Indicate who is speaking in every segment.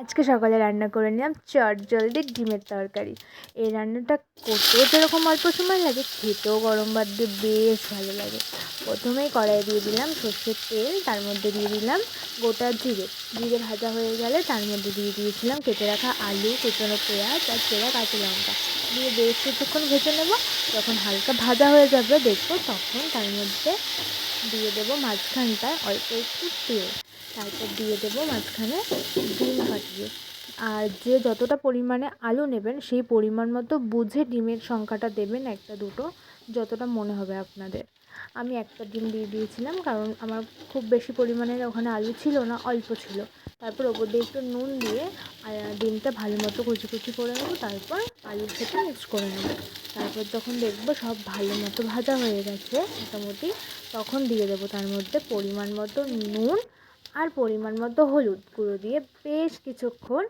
Speaker 1: আজকে সকালে রান্না করে নিলাম চটজলদি ডিমের তরকারি। এই রান্নাটা করতেও যেরকম অল্প সময় লাগে, খেতেও গরম ভাত দিয়ে বেশ ভালো লাগে। প্রথমেই কড়াইয়ে দিয়ে দিলাম সর্ষের তেল, তার মধ্যে দিয়ে দিলাম গোটা জিরে। জিরে ভাজা হয়ে গেলে তার মধ্যে দিয়ে দিয়েছিলাম কেটে রাখা আলু, কুচনো পেঁয়াজ আর চেরা কাঁচা লঙ্কা দিয়ে বেশ কিছুক্ষণ ভেজে নেব। যখন হালকা ভাজা হয়ে যাবে দেখবো, তখন তার মধ্যে দিয়ে দেবো মাঝখানটায় অল্প একটু তেল। তারপর দিয়ে দেবো মাঝখানে ডিম ফাটিয়ে। আর যে যতটা পরিমাণে আলু নেবেন সেই পরিমাণ মতো বুঝে ডিমের সংখ্যাটা দেবেন, একটা দুটো যতটা মনে হবে আপনাদের। আমি একটা ডিম দিয়ে দিয়েছিলাম, কারণ আমার খুব বেশি পরিমাণের ওখানে আলু ছিল না, অল্প ছিল। তারপর ওপর দিয়ে একটু নুন দিয়ে ডিমটা ভালো মতো কুচি কুচি করে নেবো। তারপর আলুর সাথে মিক্স করে নেবো। তারপর যখন দেখবো সব ভালো মতো ভাজা হয়ে গেছে মোটামুটি, তখন দিয়ে দেবো তার মধ্যে পরিমাণ মতো নুন আর পরিমাণ মতো হলুদ গুঁড়ো দিয়ে বেশ কিছুক্ষণ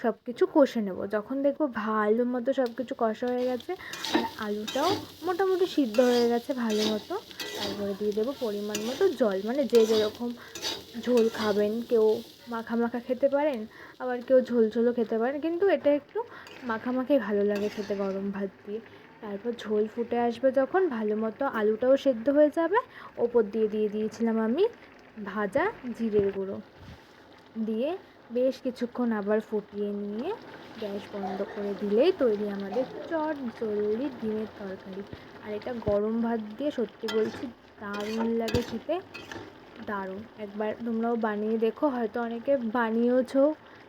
Speaker 1: সব কিছু কষে নেব। যখন দেখবো ভালো মতো সব কিছু কষা হয়ে গেছে আর আলুটাও মোটামুটি সিদ্ধ হয়ে গেছে ভালো মতো, তারপরে দিয়ে দেবো পরিমাণ মতো জল। মানে যে যেরকম ঝোল খাবেন, কেউ মাখা মাখা খেতে পারেন, আবার কেউ ঝোল ঝোলও খেতে পারেন, কিন্তু এটা একটু মাখামাখাই ভালো লাগে খেতে গরম ভাত দিয়ে। তারপর ঝোল ফুটে আসবে যখন, ভালো মতো আলুটাও সেদ্ধ হয়ে যাবে, ওপর দিয়ে দিয়েছিলাম আমি ভাজা জিরের গুঁড়ো দিয়ে বেশ কিছুক্ষণ আবার ফুটিয়ে নিয়ে গ্যাস বন্ধ করে দিলেই তৈরি আমাদের চটজলদি ডিমের তরকারি। আর এটা গরম ভাত দিয়ে সত্যি বলছি দারুণ লাগে খেতে, দারুণ। একবার তোমরাও বানিয়ে দেখো, হয়তো অনেকে বানিয়েওছো,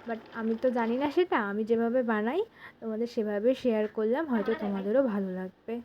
Speaker 1: বাট আমি তো জানি না সেটা। আমি যেভাবে বানাই তোমাদের সেভাবে শেয়ার করলাম, হয়তো তোমাদেরও ভালো লাগবে।